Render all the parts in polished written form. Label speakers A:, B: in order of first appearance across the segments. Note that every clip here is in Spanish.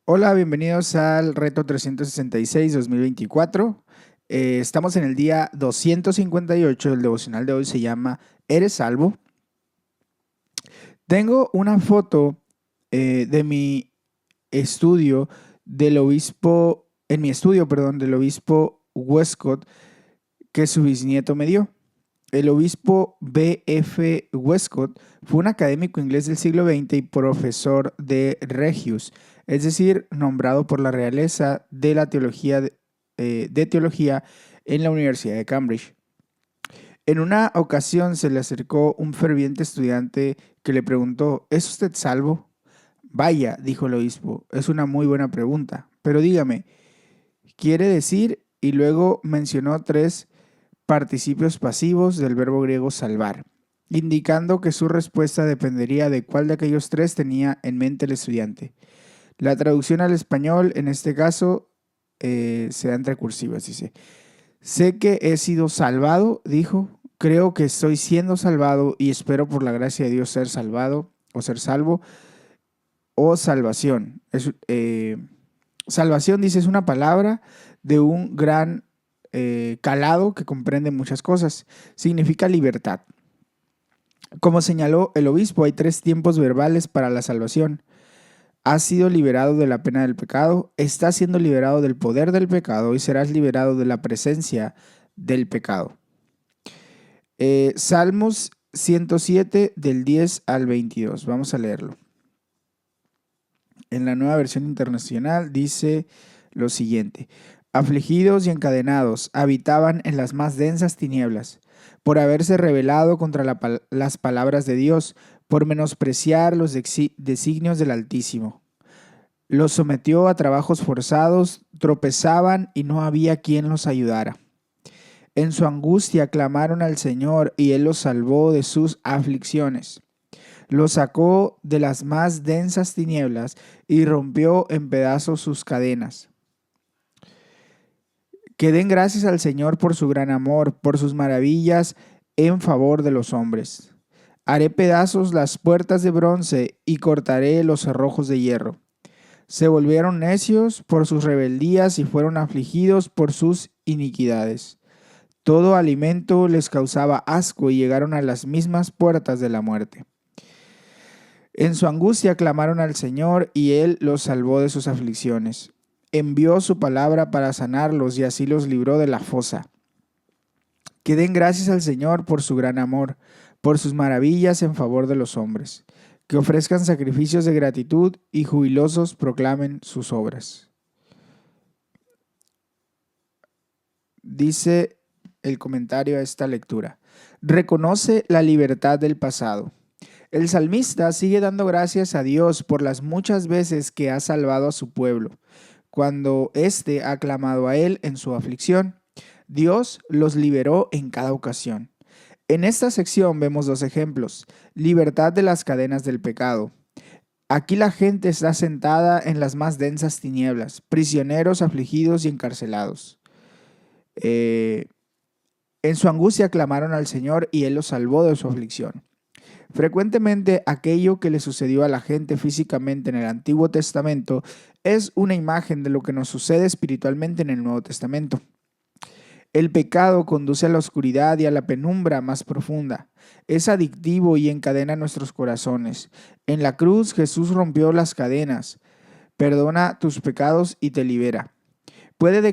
A: Hola, bienvenidos al reto 366 2024. Estamos en el día 258. El devocional de hoy se llama ¿Eres salvo? Tengo una foto de mi estudio del obispo, en mi estudio, perdón, del obispo Westcott que su bisnieto me dio. El obispo B. F. Westcott fue un académico inglés del siglo XX y profesor de Regius, es decir, nombrado por la realeza de la teología en la Universidad de Cambridge. En una ocasión se le acercó un ferviente estudiante que le preguntó: ¿Es usted salvo? Vaya, dijo el obispo, es una muy buena pregunta, pero dígame, ¿quiere decir? Y luego mencionó tres participios pasivos del verbo griego salvar, indicando que su respuesta dependería de cuál de aquellos tres tenía en mente el estudiante. La traducción al español, en este caso, se da entre cursivas, dice: sé que he sido salvado, dijo, creo que estoy siendo salvado y espero por la gracia de Dios ser salvado o ser salvo o salvación. Salvación, dice, es una palabra de un gran calado que comprende muchas cosas. Significa libertad. Como señaló el obispo, hay tres tiempos verbales para la salvación. Has sido liberado de la pena del pecado, estás siendo liberado del poder del pecado y serás liberado de la presencia del pecado. Salmos 107 del 10 al 22. Vamos a leerlo. En la Nueva Versión Internacional dice lo siguiente: afligidos y encadenados, habitaban en las más densas tinieblas, por haberse rebelado contra las palabras de Dios, por menospreciar los designios del Altísimo. Los sometió a trabajos forzados, tropezaban y no había quien los ayudara. En su angustia clamaron al Señor y Él los salvó de sus aflicciones. Los sacó de las más densas tinieblas y rompió en pedazos sus cadenas. Que den gracias al Señor por su gran amor, por sus maravillas en favor de los hombres. Haré pedazos las puertas de bronce y cortaré los cerrojos de hierro. Se volvieron necios por sus rebeldías y fueron afligidos por sus iniquidades. Todo alimento les causaba asco y llegaron a las mismas puertas de la muerte. En su angustia clamaron al Señor y Él los salvó de sus aflicciones. Envió su palabra para sanarlos y así los libró de la fosa. Que den gracias al Señor por su gran amor, por sus maravillas en favor de los hombres. Que ofrezcan sacrificios de gratitud y jubilosos proclamen sus obras. Dice el comentario a esta lectura: reconoce la libertad del pasado. El salmista sigue dando gracias a Dios por las muchas veces que ha salvado a su pueblo, cuando éste ha clamado a él en su aflicción. Dios los liberó en cada ocasión. En esta sección vemos dos ejemplos: libertad de las cadenas del pecado. Aquí la gente está sentada en las más densas tinieblas, prisioneros, afligidos y encarcelados. Eh, en su angustia clamaron al Señor y Él los salvó de su aflicción. Frecuentemente aquello que le sucedió a la gente físicamente en el Antiguo Testamento es una imagen de lo que nos sucede espiritualmente en el Nuevo Testamento. El pecado conduce a la oscuridad y a la penumbra más profunda. Es adictivo y encadena nuestros corazones. En la cruz Jesús rompió las cadenas, perdona tus pecados y te libera. Puedes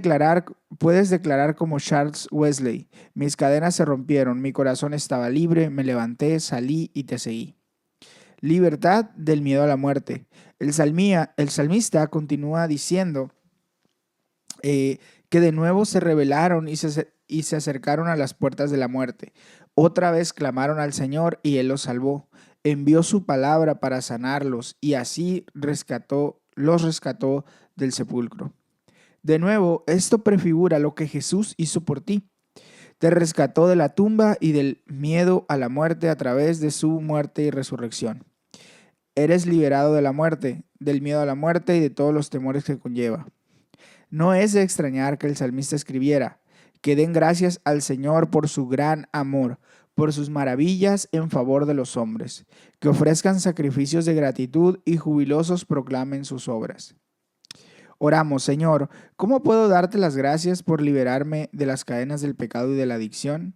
A: declarar como Charles Wesley: mis cadenas se rompieron, mi corazón estaba libre, me levanté, salí y te seguí. Libertad del miedo a la muerte. El salmista continúa diciendo que de nuevo se rebelaron y se acercaron a las puertas de la muerte. Otra vez clamaron al Señor y Él los salvó. Envió su palabra para sanarlos y así los rescató del sepulcro. De nuevo, esto prefigura lo que Jesús hizo por ti. Te rescató de la tumba y del miedo a la muerte a través de su muerte y resurrección. Eres liberado de la muerte, del miedo a la muerte y de todos los temores que conlleva. No es de extrañar que el salmista escribiera: que den gracias al Señor por su gran amor, por sus maravillas en favor de los hombres, que ofrezcan sacrificios de gratitud y jubilosos proclamen sus obras. Oramos, Señor, ¿cómo puedo darte las gracias por liberarme de las cadenas del pecado y de la adicción?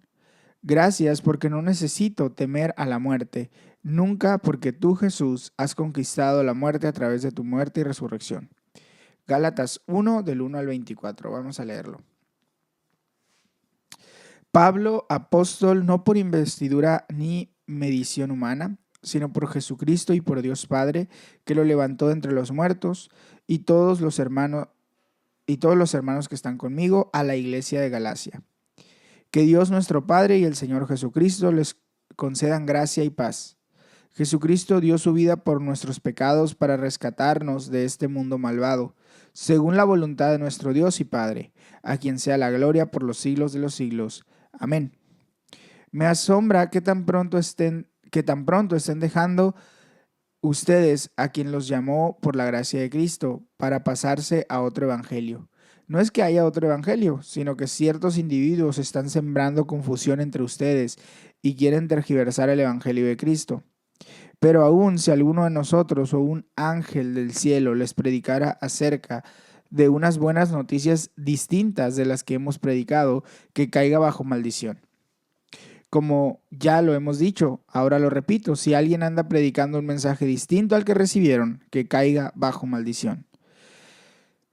A: Gracias porque no necesito temer a la muerte, nunca, porque tú, Jesús, has conquistado la muerte a través de tu muerte y resurrección. Gálatas 1 del 1 al 24. Vamos a leerlo. Pablo, apóstol, no por investidura ni medición humana, sino por Jesucristo y por Dios Padre, que lo levantó de entre los muertos, y todos los hermanos que están conmigo, a la iglesia de Galacia. Que Dios nuestro Padre y el Señor Jesucristo les concedan gracia y paz. Jesucristo dio su vida por nuestros pecados para rescatarnos de este mundo malvado, según la voluntad de nuestro Dios y Padre, a quien sea la gloria por los siglos de los siglos. Amén. Me asombra que tan pronto estén dejando ustedes a quien los llamó por la gracia de Cristo para pasarse a otro evangelio. No es que haya otro evangelio, sino que ciertos individuos están sembrando confusión entre ustedes y quieren tergiversar el evangelio de Cristo. Pero aún si alguno de nosotros o un ángel del cielo les predicara acerca de unas buenas noticias distintas de las que hemos predicado, que caiga bajo maldición. Como ya lo hemos dicho, ahora lo repito, si alguien anda predicando un mensaje distinto al que recibieron, que caiga bajo maldición.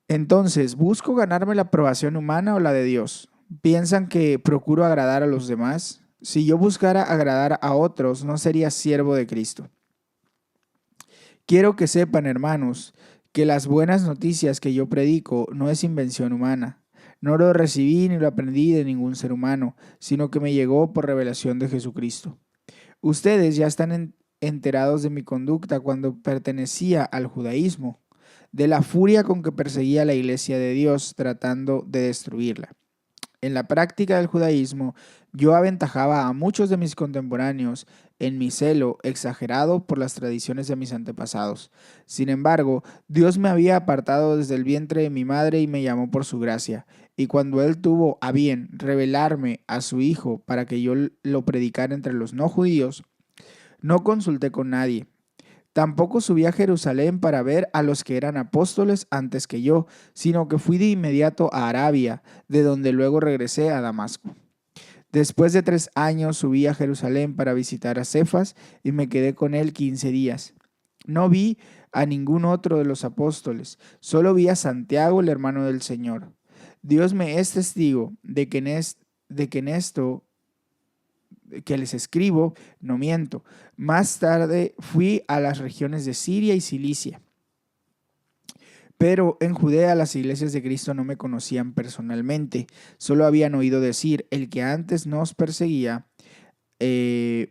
A: Entonces, ¿busco ganarme la aprobación humana o la de Dios? ¿Piensan que procuro agradar a los demás? Si yo buscara agradar a otros, no sería siervo de Cristo. Quiero que sepan, hermanos, que las buenas noticias que yo predico no es invención humana. No lo recibí ni lo aprendí de ningún ser humano, sino que me llegó por revelación de Jesucristo. Ustedes ya están enterados de mi conducta cuando pertenecía al judaísmo, de la furia con que perseguía a la iglesia de Dios tratando de destruirla. En la práctica del judaísmo, yo aventajaba a muchos de mis contemporáneos en mi celo exagerado por las tradiciones de mis antepasados. Sin embargo, Dios me había apartado desde el vientre de mi madre y me llamó por su gracia. Y cuando Él tuvo a bien revelarme a su Hijo para que yo lo predicara entre los no judíos, no consulté con nadie. Tampoco subí a Jerusalén para ver a los que eran apóstoles antes que yo, sino que fui de inmediato a Arabia, de donde luego regresé a Damasco. Después de 3 años subí a Jerusalén para visitar a Cefas y me quedé con él 15 días. No vi a ningún otro de los apóstoles, solo vi a Santiago, el hermano del Señor. Dios me es testigo de que en esto que les escribo, no miento. Más tarde fui a las regiones de Siria y Cilicia. Pero en Judea las iglesias de Cristo no me conocían personalmente, solo habían oído decir, el que antes nos perseguía, el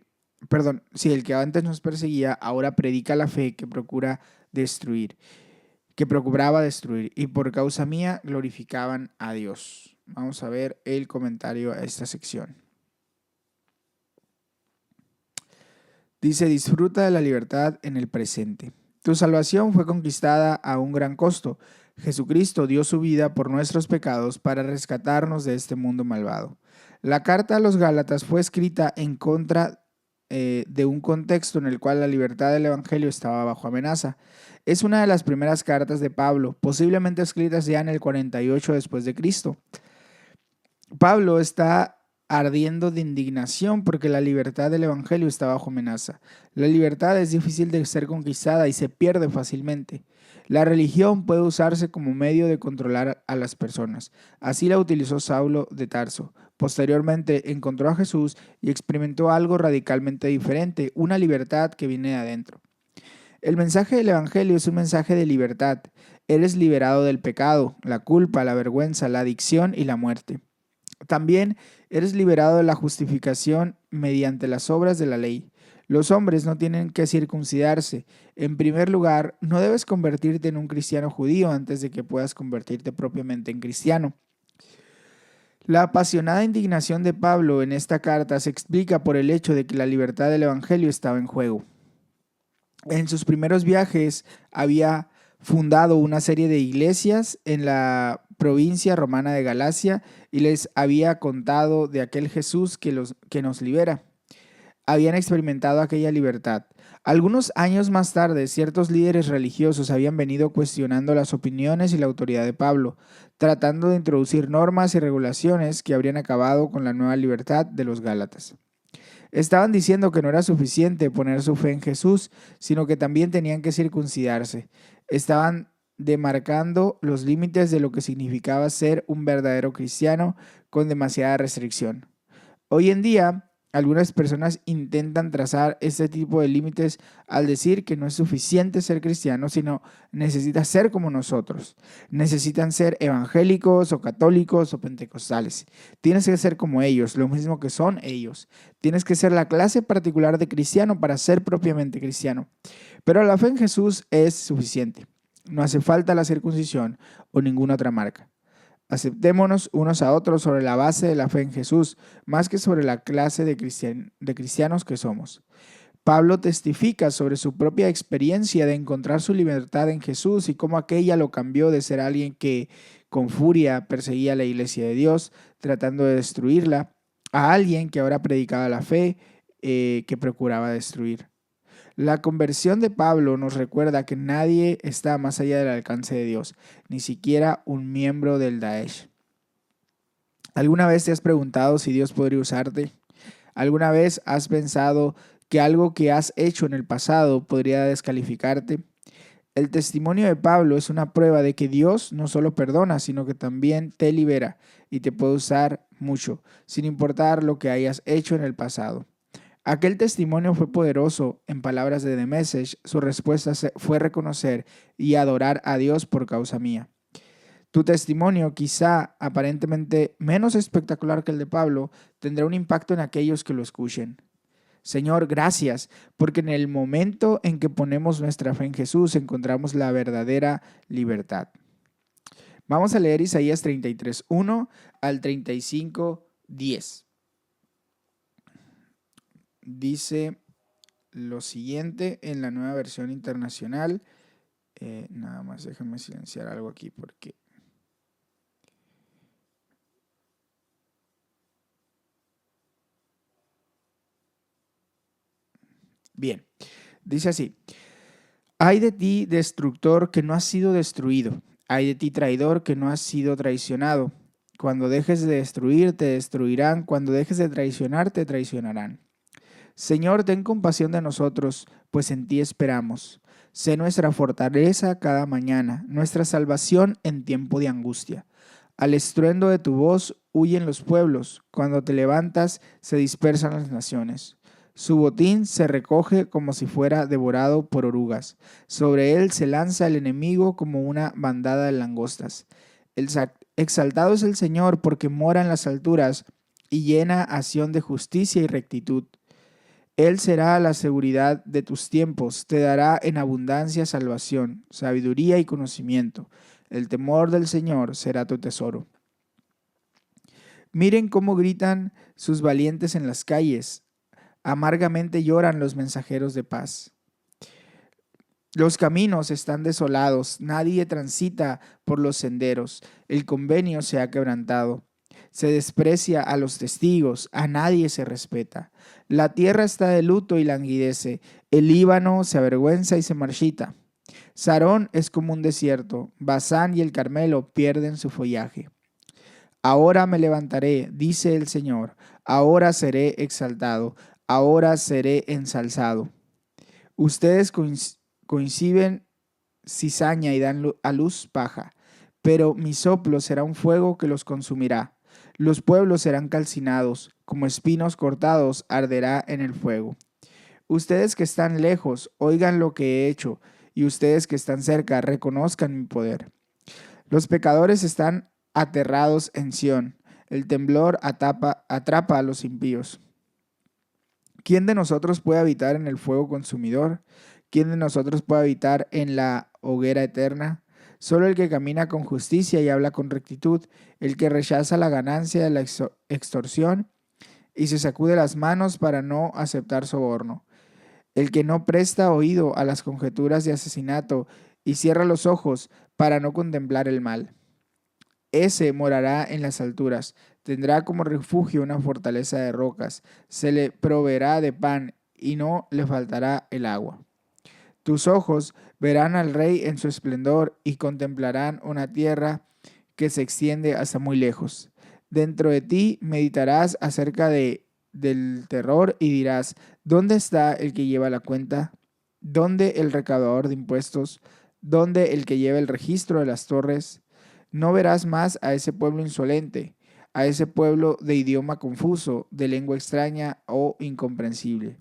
A: que antes nos perseguía, ahora predica la fe que procuraba destruir, y por causa mía glorificaban a Dios. Vamos a ver el comentario a esta sección. Dice, disfruta de la libertad en el presente. Tu salvación fue conquistada a un gran costo. Jesucristo dio su vida por nuestros pecados para rescatarnos de este mundo malvado. La carta a los Gálatas fue escrita en contra de un contexto en el cual la libertad del Evangelio estaba bajo amenaza. Es una de las primeras cartas de Pablo, posiblemente escritas ya en el 48 después de Cristo. Pablo está ardiendo de indignación porque la libertad del Evangelio está bajo amenaza. La libertad es difícil de ser conquistada y se pierde fácilmente. La religión puede usarse como medio de controlar a las personas. Así la utilizó Saulo de Tarso. Posteriormente encontró a Jesús y experimentó algo radicalmente diferente, una libertad que viene de adentro. El mensaje del Evangelio es un mensaje de libertad. Eres liberado del pecado, la culpa, la vergüenza, la adicción y la muerte. También eres liberado de la justificación mediante las obras de la ley. Los hombres no tienen que circuncidarse. En primer lugar, no debes convertirte en un cristiano judío antes de que puedas convertirte propiamente en cristiano. La apasionada indignación de Pablo en esta carta se explica por el hecho de que la libertad del Evangelio estaba en juego. En sus primeros viajes había fundado una serie de iglesias en la provincia romana de Galacia y les había contado de aquel Jesús que nos libera. Habían experimentado aquella libertad. Algunos años más tarde, ciertos líderes religiosos habían venido cuestionando las opiniones y la autoridad de Pablo, tratando de introducir normas y regulaciones que habrían acabado con la nueva libertad de los Gálatas. Estaban diciendo que no era suficiente poner su fe en Jesús, sino que también tenían que circuncidarse. Estaban demarcando los límites de lo que significaba ser un verdadero cristiano con demasiada restricción. Hoy en día, algunas personas intentan trazar este tipo de límites al decir que no es suficiente ser cristiano, sino necesitas ser como nosotros. Necesitan ser evangélicos o católicos o pentecostales. Tienes que ser como ellos, lo mismo que son ellos. Tienes que ser la clase particular de cristiano para ser propiamente cristiano. Pero la fe en Jesús es suficiente. No hace falta la circuncisión o ninguna otra marca. Aceptémonos unos a otros sobre la base de la fe en Jesús, más que sobre la clase de cristianos que somos. Pablo testifica sobre su propia experiencia de encontrar su libertad en Jesús y cómo aquella lo cambió de ser alguien que con furia perseguía a la iglesia de Dios, tratando de destruirla, a alguien que ahora predicaba la fe que procuraba destruir. La conversión de Pablo nos recuerda que nadie está más allá del alcance de Dios, ni siquiera un miembro del Daesh. ¿Alguna vez te has preguntado si Dios podría usarte? ¿Alguna vez has pensado que algo que has hecho en el pasado podría descalificarte? El testimonio de Pablo es una prueba de que Dios no solo perdona, sino que también te libera y te puede usar mucho, sin importar lo que hayas hecho en el pasado. Aquel testimonio fue poderoso. En palabras de The Message, su respuesta fue reconocer y adorar a Dios por causa mía. Tu testimonio, quizá aparentemente menos espectacular que el de Pablo, tendrá un impacto en aquellos que lo escuchen. Señor, gracias, porque en el momento en que ponemos nuestra fe en Jesús encontramos la verdadera libertad. Vamos a leer Isaías 33:1 al 35:10. Dice lo siguiente en la Nueva Versión Internacional. Nada más déjenme silenciar algo aquí porque... Bien, dice así: Ay de ti, destructor, que no has sido destruido. Ay de ti, traidor, que no has sido traicionado. Cuando dejes de destruir, te destruirán. Cuando dejes de traicionar, te traicionarán. Señor, ten compasión de nosotros, pues en ti esperamos. Sé nuestra fortaleza cada mañana, nuestra salvación en tiempo de angustia. Al estruendo de tu voz huyen los pueblos, cuando te levantas se dispersan las naciones. Su botín se recoge como si fuera devorado por orugas. Sobre él se lanza el enemigo como una bandada de langostas. Exaltado es el Señor porque mora en las alturas y llena a Sión de justicia y rectitud. Él será la seguridad de tus tiempos, te dará en abundancia salvación, sabiduría y conocimiento. El temor del Señor será tu tesoro. Miren cómo gritan sus valientes en las calles, amargamente lloran los mensajeros de paz. Los caminos están desolados, nadie transita por los senderos, el convenio se ha quebrantado. Se desprecia a los testigos, a nadie se respeta. La tierra está de luto y languidece, el Líbano se avergüenza y se marchita. Sarón es como un desierto, Basán y el Carmelo pierden su follaje. Ahora me levantaré, dice el Señor, ahora seré exaltado, ahora seré ensalzado. Ustedes coinciden cizaña y dan a luz paja, pero mi soplo será un fuego que los consumirá. Los pueblos serán calcinados, como espinos cortados arderá en el fuego. Ustedes que están lejos, oigan lo que he hecho, y ustedes que están cerca, reconozcan mi poder. Los pecadores están aterrados en Sión, el temblor atrapa a los impíos. ¿Quién de nosotros puede habitar en el fuego consumidor? ¿Quién de nosotros puede habitar en la hoguera eterna? Solo el que camina con justicia y habla con rectitud, el que rechaza la ganancia de la extorsión y se sacude las manos para no aceptar soborno, el que no presta oído a las conjeturas de asesinato y cierra los ojos para no contemplar el mal. Ese morará en las alturas, tendrá como refugio una fortaleza de rocas, se le proveerá de pan y no le faltará el agua. Tus ojos verán al rey en su esplendor y contemplarán una tierra que se extiende hasta muy lejos. Dentro de ti meditarás acerca del terror y dirás, ¿dónde está el que lleva la cuenta? ¿Dónde el recaudador de impuestos? ¿Dónde el que lleva el registro de las torres? No verás más a ese pueblo insolente, a ese pueblo de idioma confuso, de lengua extraña o incomprensible.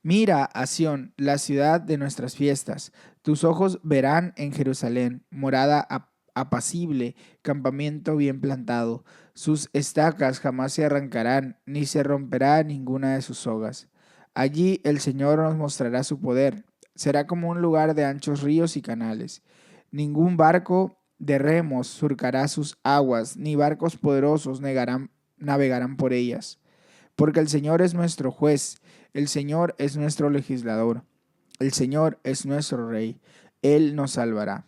A: Mira a Sión, la ciudad de nuestras fiestas. Tus ojos verán en Jerusalén, morada apacible, campamento bien plantado. Sus estacas jamás se arrancarán, ni se romperá ninguna de sus sogas. Allí el Señor nos mostrará su poder. Será como un lugar de anchos ríos y canales. Ningún barco de remos surcará sus aguas, ni barcos poderosos navegarán por ellas. Porque el Señor es nuestro juez, el Señor es nuestro legislador, el Señor es nuestro rey, Él nos salvará.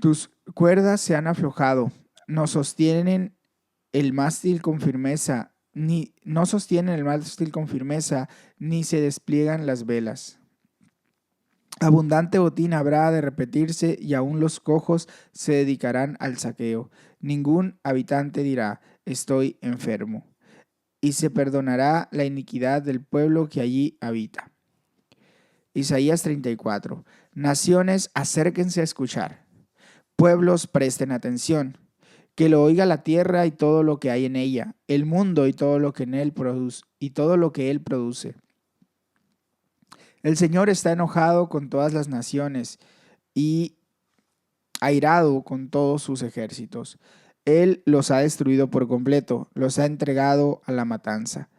A: Tus cuerdas se han aflojado, no sostienen el mástil con firmeza, ni se despliegan las velas. Abundante botín habrá de repetirse y aún los cojos se dedicarán al saqueo. Ningún habitante dirá, estoy enfermo, y se perdonará la iniquidad del pueblo que allí habita. Isaías 34. Naciones, acérquense a escuchar. Pueblos, presten atención. Que lo oiga la tierra y todo lo que hay en ella, el mundo y todo lo que en él produce, y todo lo que él produce. El Señor está enojado con todas las naciones y airado con todos sus ejércitos. Él los ha destruido por completo, los ha entregado a la matanza.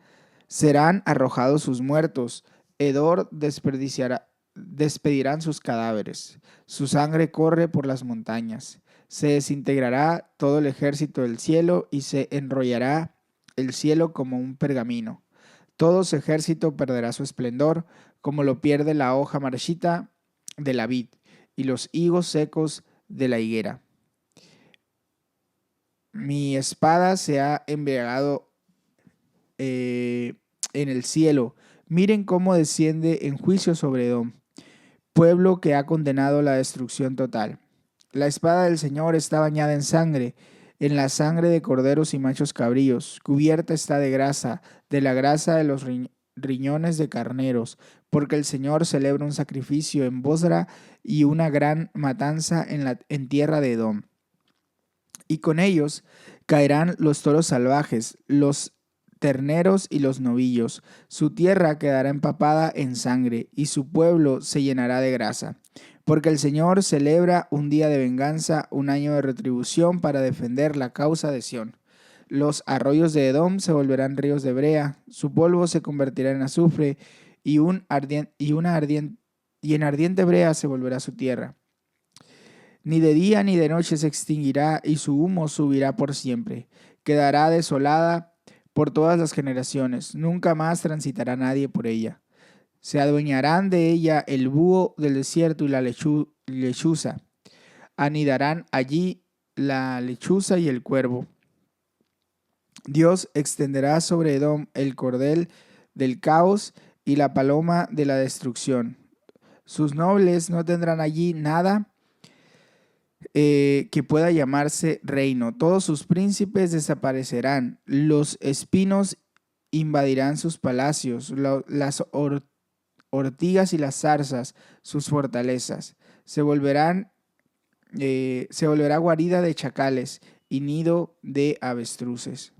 A: Serán arrojados sus muertos, hedor despedirán sus cadáveres. Su sangre corre por las montañas. Se desintegrará todo el ejército del cielo y se enrollará el cielo como un pergamino. Todo su ejército perderá su esplendor, como lo pierde la hoja marchita de la vid y los higos secos de la higuera. Mi espada se ha embriagado en el cielo. Miren cómo desciende en juicio sobre Edom, pueblo que ha condenado la destrucción total. La espada del Señor está bañada en la sangre de corderos y machos cabríos, cubierta está de la grasa de los riñones de carneros, porque el Señor celebra un sacrificio en Bosra y una gran matanza en tierra de Edom. Y con ellos caerán los toros salvajes, los terneros y los novillos. Su tierra quedará empapada en sangre, y su pueblo se llenará de grasa. Porque el Señor celebra un día de venganza, un año de retribución para defender la causa de Sión. Los arroyos de Edom se volverán ríos de brea, su polvo se convertirá en azufre, y en ardiente brea se volverá su tierra. Ni de día ni de noche se extinguirá, y su humo subirá por siempre. Quedará desolada por todas las generaciones. Nunca más transitará nadie por ella. Se adueñarán de ella el búho del desierto y la lechuza. Anidarán allí la lechuza y el cuervo. Dios extenderá sobre Edom el cordel del caos y la paloma de la destrucción. Sus nobles no tendrán allí nada que pueda llamarse reino. Todos sus príncipes desaparecerán. Los espinos invadirán sus palacios, las ortigas y las zarzas, sus fortalezas. Se volverá guarida de chacales y nido de avestruces.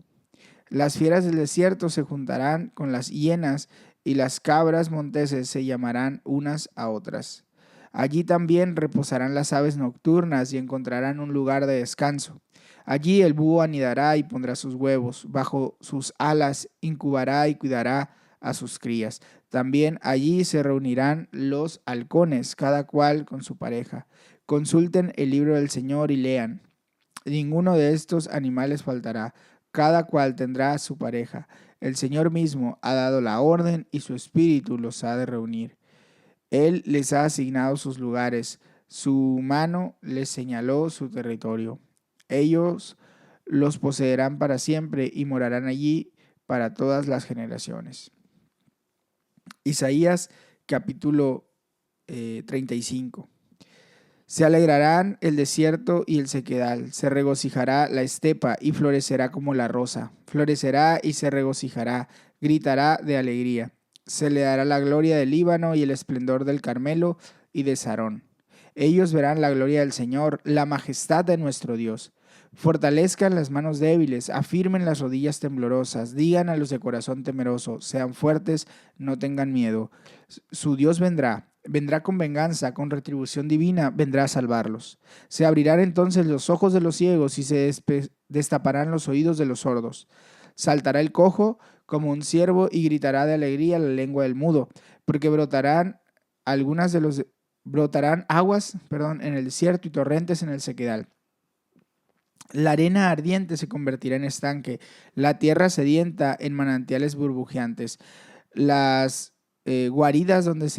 A: Las fieras del desierto se juntarán con las hienas y las cabras monteses se llamarán unas a otras. Allí también reposarán las aves nocturnas y encontrarán un lugar de descanso. Allí el búho anidará y pondrá sus huevos. Bajo sus alas incubará y cuidará a sus crías. También allí se reunirán los halcones, cada cual con su pareja. Consulten el libro del Señor y lean. Ninguno de estos animales faltará. Cada cual tendrá su pareja. El Señor mismo ha dado la orden y su espíritu los ha de reunir. Él les ha asignado sus lugares, su mano les señaló su territorio. Ellos los poseerán para siempre y morarán allí para todas las generaciones. Isaías capítulo 35. Se alegrarán el desierto y el sequedal, se regocijará la estepa y florecerá como la rosa, florecerá y se regocijará, gritará de alegría. Se le dará la gloria del Líbano y el esplendor del Carmelo y de Sarón. Ellos verán la gloria del Señor, la majestad de nuestro Dios. Fortalezcan las manos débiles, afirmen las rodillas temblorosas, digan a los de corazón temeroso, sean fuertes, no tengan miedo. Su Dios vendrá con venganza, con retribución divina, vendrá a salvarlos. Se abrirán entonces los ojos de los ciegos y se destaparán los oídos de los sordos. Saltará el cojo como un ciervo y gritará de alegría la lengua del mudo, porque brotarán aguas, en el desierto y torrentes en el sequedal. La arena ardiente se convertirá en estanque, la tierra sedienta en manantiales burbujeantes. Las guaridas donde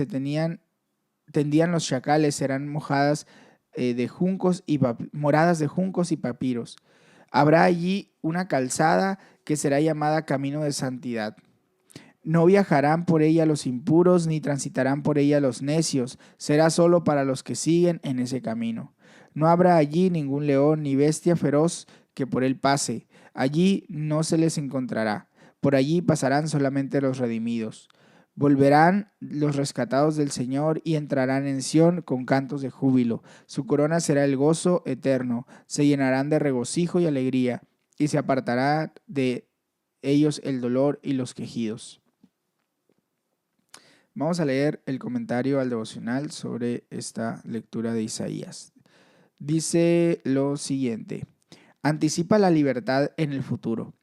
A: tendían los chacales serán moradas de juncos y papiros. Habrá allí una calzada que será llamada camino de santidad. No viajarán por ella los impuros, ni transitarán por ella los necios. Será solo para los que siguen en ese camino. No habrá allí ningún león ni bestia feroz que por él pase. Allí no se les encontrará. Por allí pasarán solamente los redimidos. Volverán los rescatados del Señor y entrarán en Sión con cantos de júbilo. Su corona será el gozo eterno. Se llenarán de regocijo y alegría, y se apartará de ellos el dolor y los quejidos. Vamos a leer el comentario al devocional sobre esta lectura de Isaías. Dice lo siguiente: anticipa la libertad en el futuro.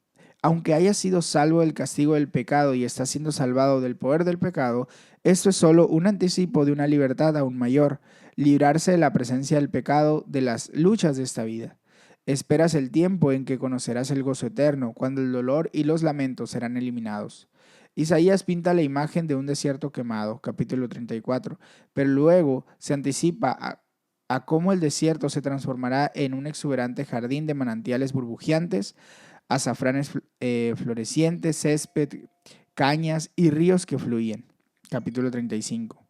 A: Aunque haya sido salvo del castigo del pecado y está siendo salvado del poder del pecado, esto es solo un anticipo de una libertad aún mayor, librarse de la presencia del pecado, de las luchas de esta vida. Esperas el tiempo en que conocerás el gozo eterno, cuando el dolor y los lamentos serán eliminados. Isaías pinta la imagen de un desierto quemado, capítulo 34, pero luego se anticipa a cómo el desierto se transformará en un exuberante jardín de manantiales burbujeantes, azafranes florecientes, césped, cañas y ríos que fluyen. Capítulo 35.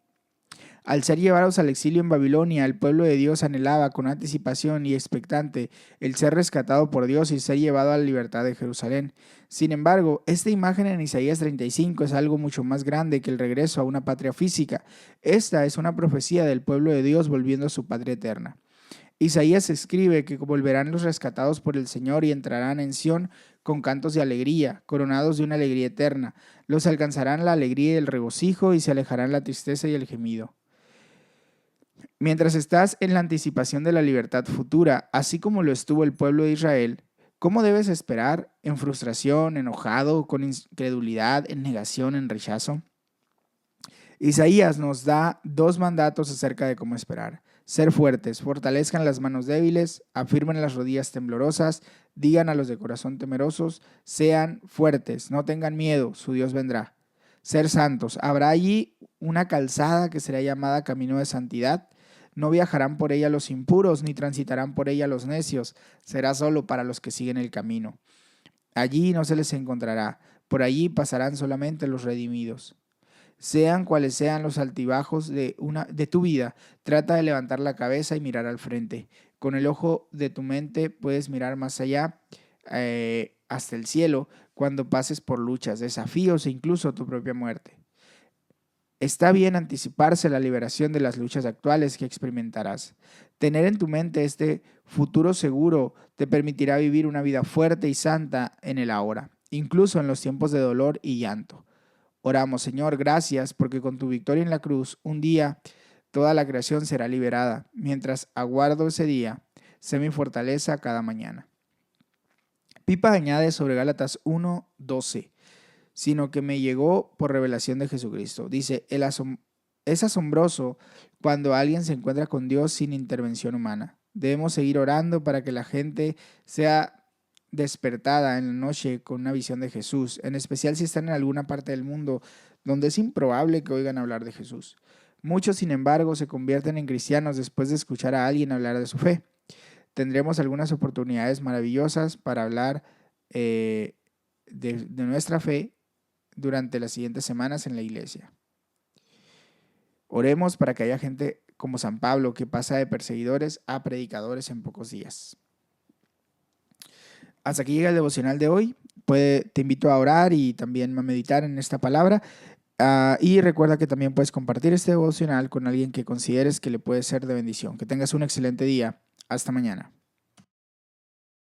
A: Al ser llevados al exilio en Babilonia, el pueblo de Dios anhelaba con anticipación y expectante el ser rescatado por Dios y ser llevado a la libertad de Jerusalén. Sin embargo, esta imagen en Isaías 35 es algo mucho más grande que el regreso a una patria física. Esta es una profecía del pueblo de Dios volviendo a su patria eterna. Isaías escribe que volverán los rescatados por el Señor y entrarán en Sión con cantos de alegría, coronados de una alegría eterna. Los alcanzarán la alegría y el regocijo y se alejarán la tristeza y el gemido. Mientras estás en la anticipación de la libertad futura, así como lo estuvo el pueblo de Israel, ¿cómo debes esperar? ¿En frustración, enojado, con incredulidad, en negación, en rechazo? Isaías nos da dos mandatos acerca de cómo esperar. Ser fuertes, fortalezcan las manos débiles, afirmen las rodillas temblorosas, digan a los de corazón temerosos, sean fuertes, no tengan miedo, su Dios vendrá. Ser santos, habrá allí una calzada que será llamada camino de santidad. No viajarán por ella los impuros, ni transitarán por ella los necios, será solo para los que siguen el camino. Allí no se les encontrará, por allí pasarán solamente los redimidos. Sean cuales sean los altibajos de tu vida, trata de levantar la cabeza y mirar al frente. Con el ojo de tu mente puedes mirar más allá, hasta el cielo, cuando pases por luchas, desafíos e incluso tu propia muerte. Está bien anticiparse la liberación de las luchas actuales que experimentarás. Tener en tu mente este futuro seguro te permitirá vivir una vida fuerte y santa en el ahora, incluso en los tiempos de dolor y llanto. Oramos: Señor, gracias porque con tu victoria en la cruz, un día toda la creación será liberada. Mientras aguardo ese día, sé mi fortaleza cada mañana. Pipa añade sobre Gálatas 1:12, sino que me llegó por revelación de Jesucristo. Dice: es asombroso cuando alguien se encuentra con Dios sin intervención humana. Debemos seguir orando para que la gente sea despertada en la noche con una visión de Jesús, en especial si están en alguna parte del mundo donde es improbable que oigan hablar de Jesús. Muchos, sin embargo, se convierten en cristianos después de escuchar a alguien hablar de su fe. Tendremos algunas oportunidades maravillosas para hablar de nuestra fe durante las siguientes semanas en la iglesia. Oremos para que haya gente como San Pablo que pasa de perseguidores a predicadores en pocos días. Hasta aquí llega el devocional de hoy. Te invito a orar y también a meditar en esta palabra. Y recuerda que también puedes compartir este devocional con alguien que consideres que le puede ser de bendición. Que tengas un excelente día. Hasta mañana.